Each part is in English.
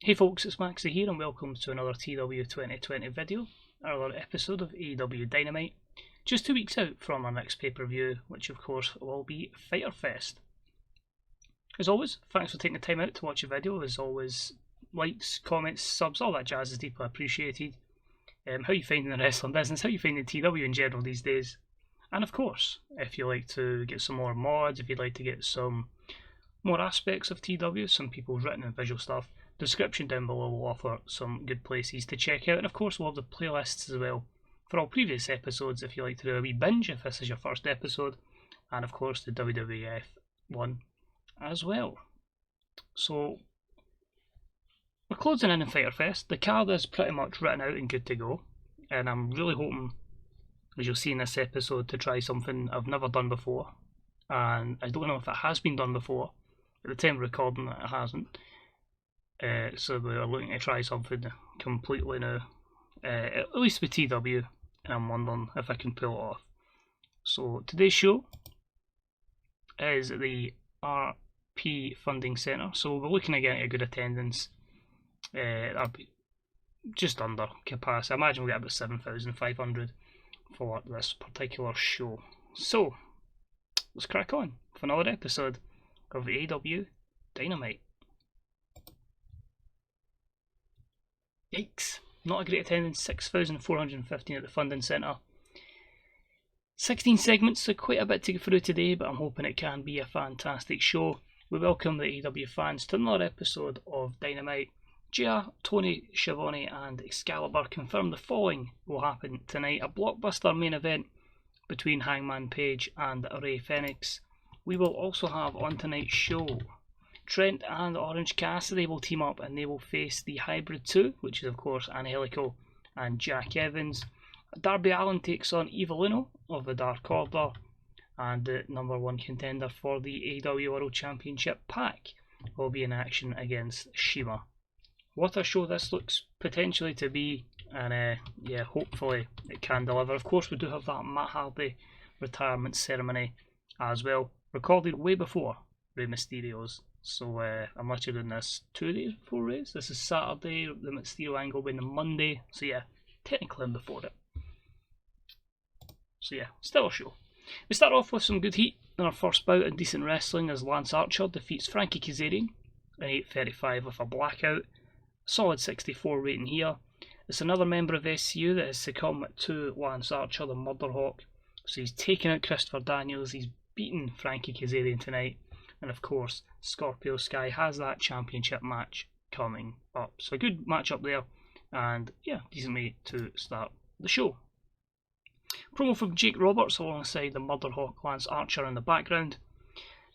Hey folks, it's Maxie here and welcome to another TEW2020 video, another episode of AEW Dynamite, just 2 weeks out from our next pay-per-view, which of course will be Fyter Fest. As always, thanks for taking the time out to watch a video. As always, likes, comments, subs, all that jazz is deeply appreciated. How you finding the wrestling business, how you finding TW in general these days, and of course, if you like to get some more mods, if you'd like to get some more aspects of TW, some people's written and visual stuff, the description down below will offer some good places to check out, and of course we'll have the playlists as well for all previous episodes if you like to do a wee binge if this is your first episode, and of course the WWF one as well. So we're closing in Fyter Fest. The card is pretty much written out and good to go, and I'm really hoping, as you'll see in this episode, to try something I've never done before, and I don't know if it has been done before. At the time of recording it hasn't. So we're looking to try something completely new, at least with TW, and I'm wondering if I can pull it off. So today's show is the RP Funding Centre, so we're looking at getting a good attendance. That'll be just under capacity. I imagine we'll get about 7,500 for this particular show. So let's crack on for another episode of AEW Dynamite. Yikes, not a great attendance, 6,415 at the Funding Centre. 16 segments, so quite a bit to get through today, but I'm hoping it can be a fantastic show. We welcome the AEW fans to another episode of Dynamite. Gia, Tony Schiavone and Excalibur confirm the following will happen tonight: a blockbuster main event between Hangman Page and Rey Fenix. We will also have on tonight's show Trent and Orange Cassidy will team up and they will face the Hybrid 2, which is of course Angelico and Jack Evans. Darby Allin takes on Evilino of the Dark Order, and the number one contender for the AEW World Championship pack will be in action against Shima. What a show this looks potentially to be, and yeah, hopefully it can deliver. Of course, we do have that Matt Hardy retirement ceremony as well, recorded way before Rey Mysterio's. So I'm actually doing this 2 days before Rey's. This is Saturday, the Mysterio angle being the Monday, so yeah, technically I'm before it. So yeah, still a show. We start off with some good heat in our first bout in decent wrestling as Lance Archer defeats Frankie Kazarian in 8:35 with a blackout. Solid 64 rating here. It's another member of SCU that has succumbed to Lance Archer, the Murder Hawk. So he's taken out Christopher Daniels, he's beaten Frankie Kazarian tonight, and of course Scorpio Sky has that championship match coming up. So a good match up there, and yeah, decent way to start the show. Promo from Jake Roberts alongside the Murder Hawk Lance Archer in the background,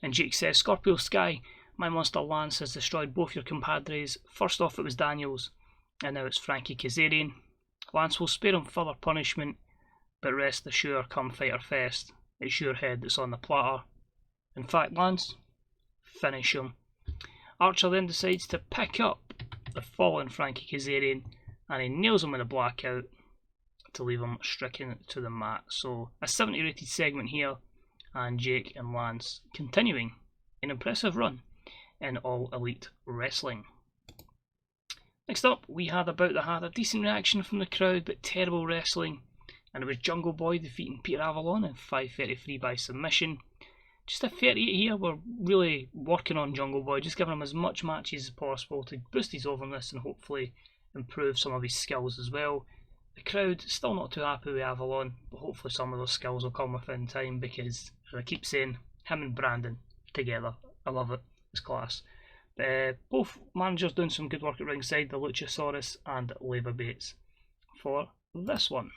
and Jake says, "Scorpio Sky, my monster Lance has destroyed both your compadres. First off it was Daniels, and now it's Frankie Kazarian. Lance will spare him further punishment, but rest assured come Fyter Fest, it's your head that's on the platter. In fact, Lance, finish him." Archer then decides to pick up the fallen Frankie Kazarian, and he nails him with a blackout to leave him stricken to the mat. So a 70 rated segment here, and Jake and Lance continuing an impressive run in All Elite Wrestling. Next up, we had a decent reaction from the crowd, but terrible wrestling, and it was Jungle Boy defeating Peter Avalon in 5:33 by submission. Just a 38 here. We're really working on Jungle Boy, just giving him as much matches as possible to boost his overness and hopefully improve some of his skills as well. The crowd still not too happy with Avalon, but hopefully some of those skills will come within time, because as I keep saying, him and Brandon together, I love it. It's class. Both managers doing some good work at ringside, the Luchasaurus and Leva Bates for this one.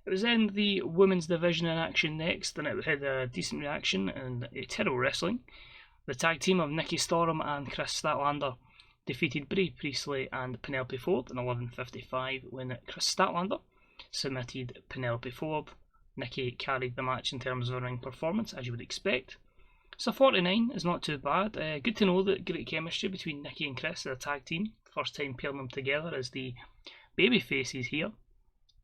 It was then the women's division in action next, and it had a decent reaction and a terrible wrestling. The tag team of Nikki Storm and Chris Statlander defeated Brie Priestley and Penelope Ford in 11:55 when Chris Statlander submitted Penelope Ford. Nikki carried the match in terms of a ring performance, as you would expect. So 49 is not too bad. Good to know that great chemistry between Nikki and Chris as a tag team. First time pairing them together as the baby faces here.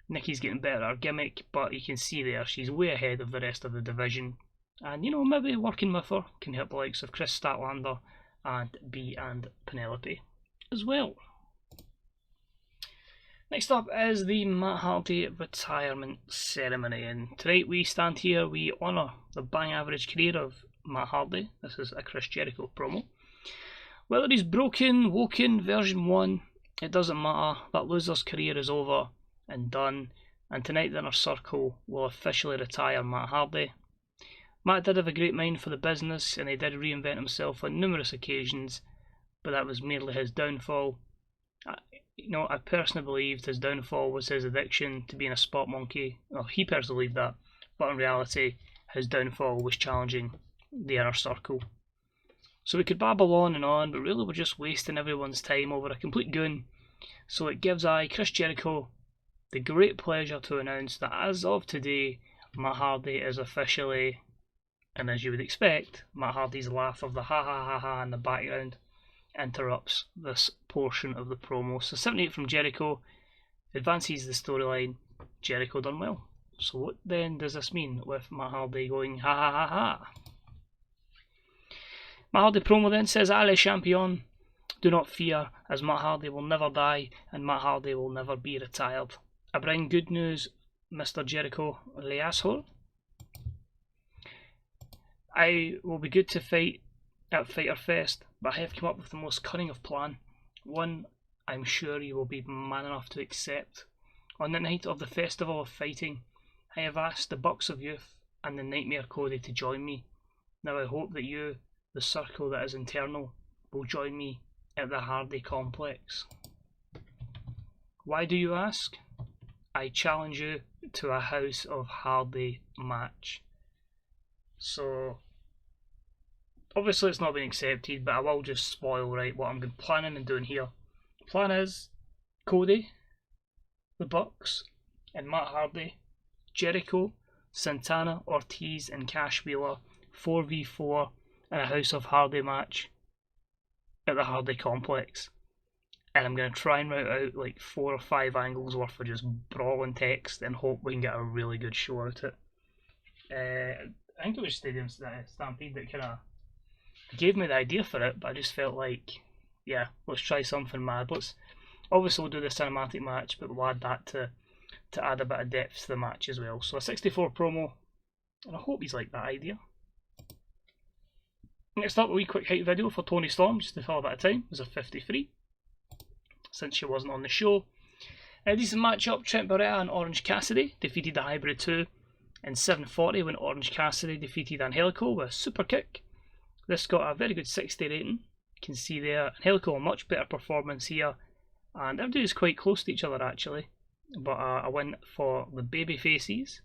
Nikki's getting better at her gimmick, but you can see there she's way ahead of the rest of the division. And, you know, maybe working with her can help the likes of Chris Statlander and Bea and Penelope as well. Next up is the Matt Hardy retirement ceremony, and tonight we stand here, we honour the bang average career of Matt Hardy. This is a Chris Jericho promo. Whether he's broken, woken, version 1, it doesn't matter. That loser's career is over and done, and tonight the Inner Circle will officially retire Matt Hardy. Matt did have a great mind for the business, and he did reinvent himself on numerous occasions, but that was merely his downfall. I personally believed his downfall was his addiction to being a spot monkey. Well, he personally believed that, but in reality, his downfall was challenging the Inner Circle. So we could babble on, but really we're just wasting everyone's time over a complete goon. So it gives Chris Jericho, the great pleasure to announce that as of today, Matt Hardy is officially, and as you would expect, Matt Hardy's laugh of the ha ha ha ha in the background interrupts this portion of the promo. So 78 from Jericho advances the storyline, Jericho done well. So what then does this mean with Matt Hardy going ha ha ha ha? Matt Hardy promo then says, Allez champion, do not fear, as Matt Hardy will never die and Matt Hardy will never be retired. I bring good news, Mr. Jericho, le asshole. I will be good to fight at Fyter Fest, but I have come up with the most cunning of plan. One I'm sure you will be man enough to accept. On the night of the Festival of Fighting, I have asked the Bucks of Youth and the Nightmare Cody to join me. Now I hope that you, the circle that is internal, will join me at the Hardy Complex. Why do you ask? I challenge you to a House of Hardy match. So obviously it's not been accepted, but I will just spoil what I'm planning and doing here. Plan is Cody, the Bucks, and Matt Hardy, Jericho, Santana, Ortiz, and Cash Wheeler 4v4 in a House of Hardy match at the Hardy Complex. And I'm going to try and route out like 4 or 5 angles worth of just brawling text and hope we can get a really good show out of it. I think it was Stadium Stampede that kind of gave me the idea for it, but I just felt like, yeah, let's try something mad. Obviously we'll do the cinematic match, but we'll add that to add a bit of depth to the match as well. So a 64 promo, and I hope he's like that idea. Next up, a wee quick hype video for Toni Storm, just to fill a bit of time. It was a 53, since she wasn't on the show. A decent matchup, Trent Barretta and Orange Cassidy defeated the Hybrid 2 in 7:40 when Orange Cassidy defeated Angelico with a super kick. This got a very good 60 rating. You can see there, Angelico a much better performance here, and everybody is quite close to each other actually. But a win for the baby faces.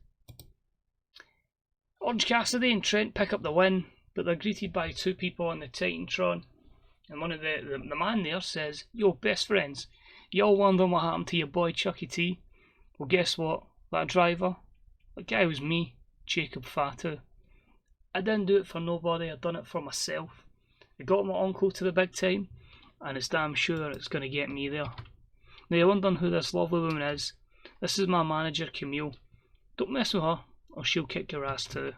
Orange Cassidy and Trent pick up the win, but they're greeted by 2 people on the Titantron, and one of the man there says, "Yo, best friends, y'all wondering what happened to your boy Chucky T? Well, guess what? That driver, that guy was me, Jacob Fatu. I didn't do it for nobody, I done it for myself. It got my uncle to the big time, and it's damn sure it's going to get me there. Now you're wondering who this lovely woman is. This is my manager, Camille. Don't mess with her, or she'll kick your ass too.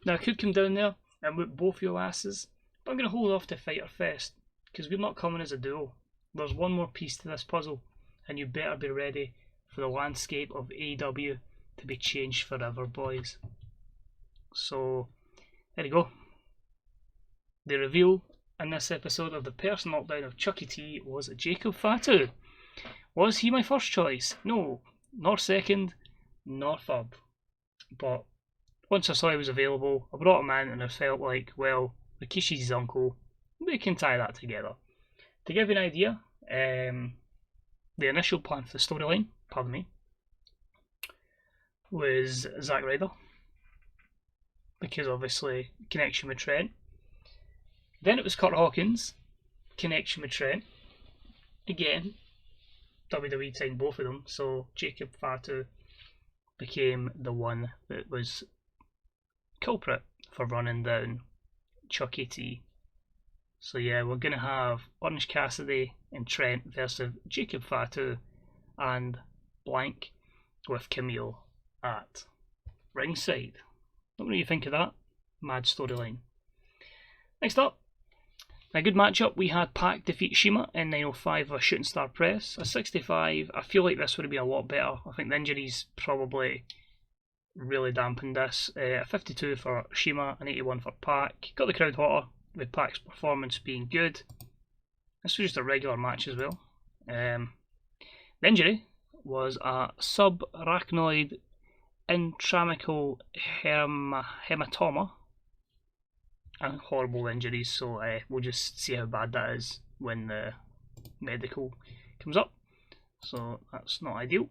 Now I could come down there and whip both your asses, but I'm going to hold off to Fyter Fest, because we're not coming as a duo. There's one more piece to this puzzle, and you better be ready for the landscape of AEW to be changed forever, boys." So, there you go. The reveal in this episode of the person knockdown of Chucky T was Jacob Fatu. Was he my first choice? No, nor second, nor third. But once I saw he was available, I brought him in and I felt like, well, Rikishi's his uncle, we can tie that together. To give you an idea, the initial plan for the storyline, pardon me, was Zack Ryder, because obviously connection with Trent. Then it was Kurt Hawkins, connection with Trent. Again, WWE signed both of them, so Jacob Fatu became the one that was culprit for running down Chucky T. So yeah, we're going to have Orange Cassidy and Trent versus Jacob Fatu and blank with Camille at ringside. What do you think of that? Mad storyline. Next up, A good matchup, we had Pac defeat Shima in 905 with a shooting star press. A 65, I feel like this would have been a lot better. I think the injuries probably really dampened this. A 52 for Shima, an 81 for Pac. Got the crowd hotter with Pac's performance being good. This was just a regular match as well. The injury was a subarachnoid intramical hematoma. And horrible injuries, so we'll just see how bad that is when the medical comes up. So that's not ideal.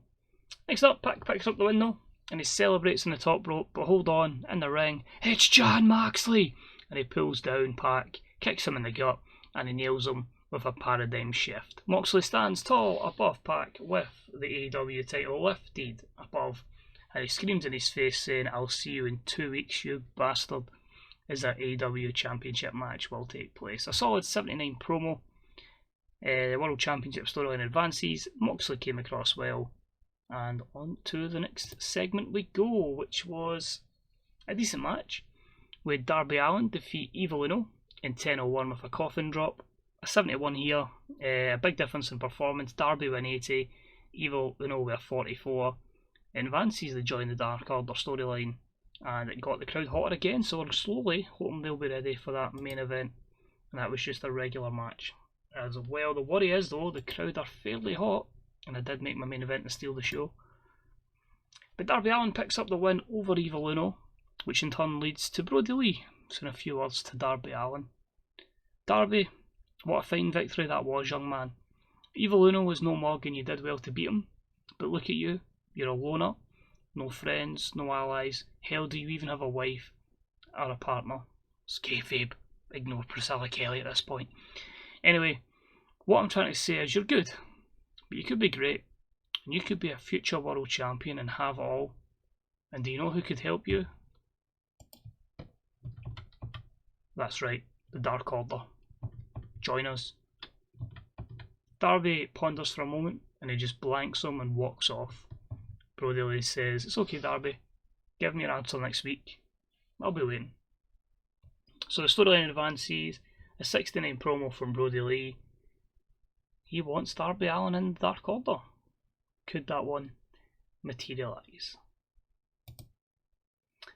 Next up, Pac picks up the win though, and he celebrates in the top rope, but hold on, in the ring, it's Jon Moxley! And he pulls down Pac, kicks him in the gut, and he nails him with a paradigm shift. Moxley stands tall above Pac with the AEW title lifted above, and he screams in his face saying, "I'll see you in 2 weeks, you bastard," as that AEW Championship match will take place. A solid 79 promo. The World Championship storyline advances. Moxley came across well. And on to the next segment we go, which was a decent match. We had Darby Allin defeat Evil Uno in 10:01 with a coffin drop. A 71 here. A big difference in performance. Darby with an 80. Evil Uno with a 44. Advances the Join the Dark Order storyline. And it got the crowd hotter again, so we're slowly hoping they'll be ready for that main event. And that was just a regular match as well. The worry is though, the crowd are fairly hot, and I did make my main event to steal the show. But Darby Allin picks up the win over Evil Uno, which in turn leads to Brody Lee. So in a few words to Darby Allin. Darby, what a fine victory that was, young man. Evil Uno was no mug and you did well to beat him, but look at you, you're a loner. No friends, no allies. Hell, do you even have a wife or a partner? It's kayfabe. Ignore Priscilla Kelly at this point. Anyway, what I'm trying to say is you're good, but you could be great. And you could be a future world champion and have it all. And do you know who could help you? That's right, the Dark Order. Join us. Darby ponders for a moment and he just blanks him and walks off. Brody Lee says, "It's okay, Darby. Give me your answer next week. I'll be waiting." So the storyline advances. A 69 promo from Brody Lee. He wants Darby Allin in the Dark Order. Could that one materialise?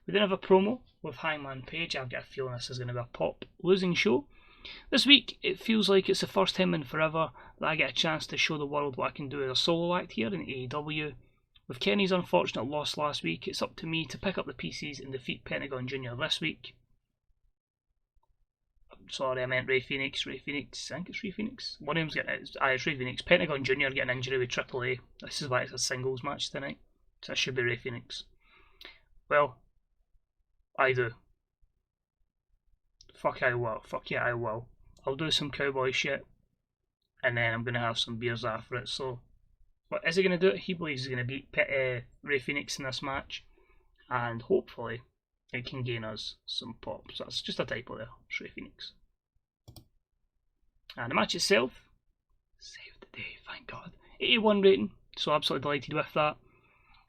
We then have a promo with Hangman Page. I've got a feeling this is going to be a pop losing show. This week, it feels like it's the first time in forever that I get a chance to show the world what I can do as a solo act here in AEW. With Kenny's unfortunate loss last week, it's up to me to pick up the pieces and defeat Pentagon Jr. this week. Sorry, I meant Rey Fenix. I think it's Rey Fenix. One of them's getting it's Rey Fenix. Pentagon Jr. getting an injury with AAA. This is why it's a singles match tonight. So it should be Rey Fenix. Well, I do. Fuck I will. Fuck yeah, I will. I'll do some cowboy shit. And then I'm going to have some beers after it. So, but is he going to do it? He believes he's going to beat Rey Fenix in this match. And hopefully, it can gain us some pops. That's just a typo there. It's Rey Fenix. And the match itself, saved the day, thank God. 81 rating, so absolutely delighted with that.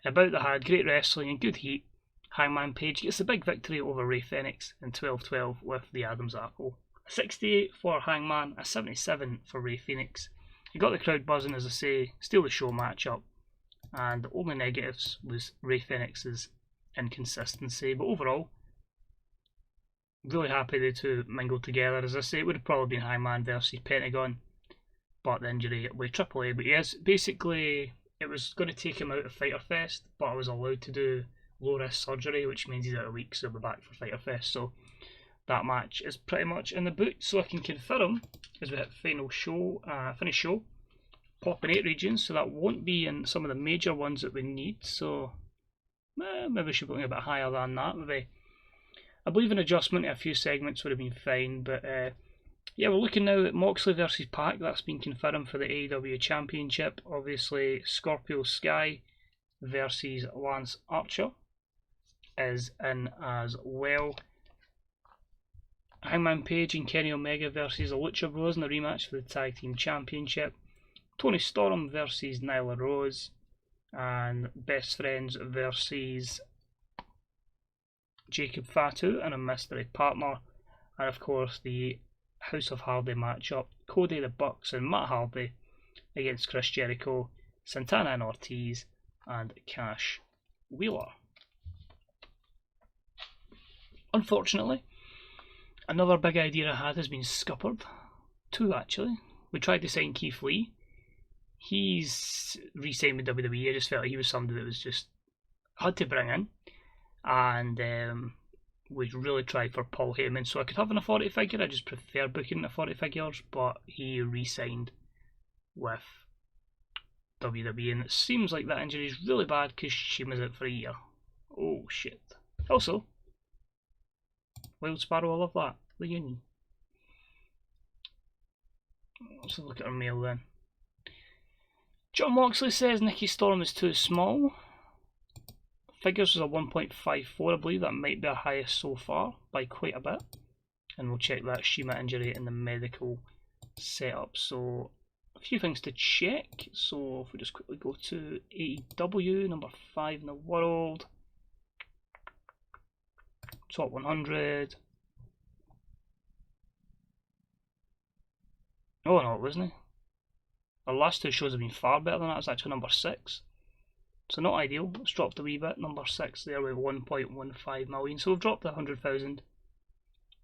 About the had great wrestling and good heat. Hangman Page gets a big victory over Rey Fenix in 12-12 with the Adam's Apple. A 68 for Hangman, a 77 for Rey Fenix. He got the crowd buzzing, as I say, steal the show matchup. And the only negatives was Rey Fenix's inconsistency, but overall, really happy the two mingled together. As I say, it would have probably been Hangman versus Pentagon, but the injury with AAA. But yes, basically, it was going to take him out of Fyter Fest, but I was allowed to do low risk surgery, which means he's out a week, so he'll be back for Fyter Fest. So that match is pretty much in the boot, so I can confirm as we hit finish show, pop in 8 regions, so that won't be in some of the major ones that we need. So maybe we should be looking a bit higher than that. Maybe I believe an adjustment to a few segments would have been fine, but yeah, we're looking now at Moxley versus Pac. That's been confirmed for the AEW Championship. Obviously, Scorpio Sky versus Lance Archer is in as well. Hangman Page and Kenny Omega versus the Lucha Bros in a rematch for the Tag Team Championship. Tony Storm versus Nyla Rose. And Best Friends versus Jacob Fatu and a mystery partner. And of course the House of Hardy matchup. Cody, the Bucks, and Matt Hardy against Chris Jericho, Santana and Ortiz, and Cash Wheeler. Unfortunately, another big idea I had has been scuppered. Two, actually. We tried to sign Keith Lee. He's re-signed with WWE. I just felt like he was somebody that was just had to bring in. And we really tried for Paul Heyman, so I could have an authority figure. I just prefer booking authority figures, but he re-signed with WWE, and it seems like that injury is really bad because she was out for a year. Oh shit. Also, Wild Sparrow, I love that. The Union. Let's have a look at our mail then. John Moxley says Nikki Storm is too small. Figures was a 1.54, I believe that might be our highest so far by quite a bit. And we'll check that Shima injury in the medical setup. So a few things to check. So if we just quickly go to AEW, number 5 in the world. Top 100. Oh no, it wasn't. Our last two shows have been far better than that. It's actually number 6. So not ideal. It's dropped a wee bit. Number 6 there with 1.15 million. So we've dropped 100,000.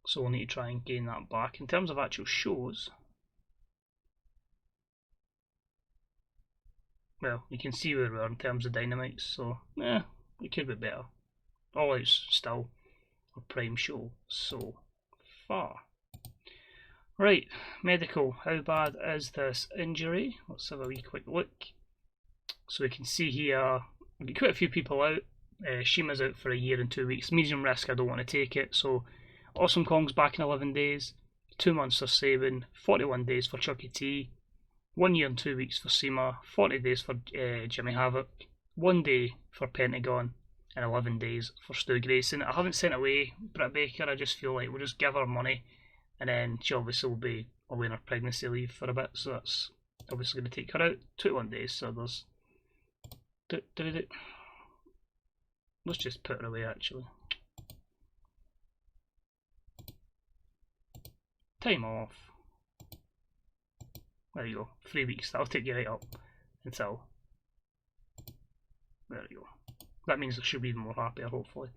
So we'll need to try and gain that back. In terms of actual shows, well, you can see where we are in terms of Dynamites. So, it could be better. All Out's still a prime show so far. Right, medical. How bad is this injury? Let's have a wee quick look. So we can see here, we get quite a few people out. Shima's out for a year and 2 weeks. Medium risk, I don't want to take it. So Awesome Kong's back in 11 days. 2 months for Sabin. 41 days for Chucky T. 1 year and 2 weeks for Sema. 40 days for Jimmy Havoc. 1 day for Pentagon. And 11 days for Stu Grayson. I haven't sent away Britt Baker. I just feel like we'll just give her money. And then she obviously will be away on her pregnancy leave for a bit. So that's obviously going to take her out. 21 days. So there's... Let's just put her away actually. Time off. There you go. 3 weeks. That'll take you right up until... There you go. That means she'll be even more happier, hopefully.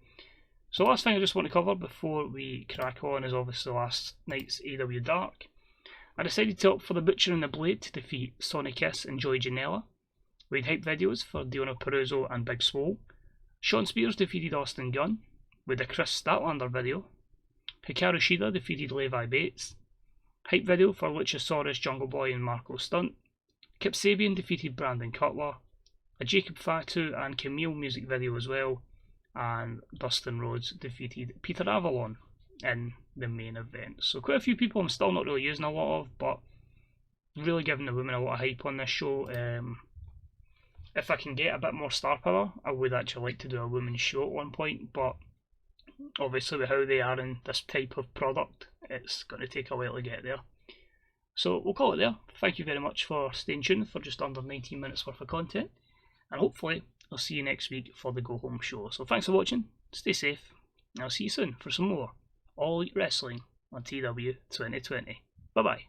So last thing I just want to cover before we crack on is obviously last night's AEW Dark. I decided to opt for the Butcher and the Blade to defeat Sonny Kiss and Joey Janela. We had hype videos for Deonna Purrazzo and Big Swole. Shawn Spears defeated Austin Gunn with a Chris Statlander video. Hikaru Shida defeated Levi Bates. Hype video for Luchasaurus, Jungle Boy and Marco Stunt. Kip Sabian defeated Brandon Cutler. A Jacob Fatu and Camille music video as well. And Dustin Rhodes defeated Peter Avalon in the main event. So quite a few people I'm still not really using a lot of, but really giving the women a lot of hype on this show. If I can get a bit more star power, I would actually like to do a women's show at one point, but obviously with how they are in this type of product, it's going to take a while to get there. So we'll call it there. Thank you very much for staying tuned for just under 19 minutes worth of content, and hopefully I'll see you next week for the Go Home show. So thanks for watching, stay safe, and I'll see you soon for some more All Elite Wrestling on TEW2020. Bye bye.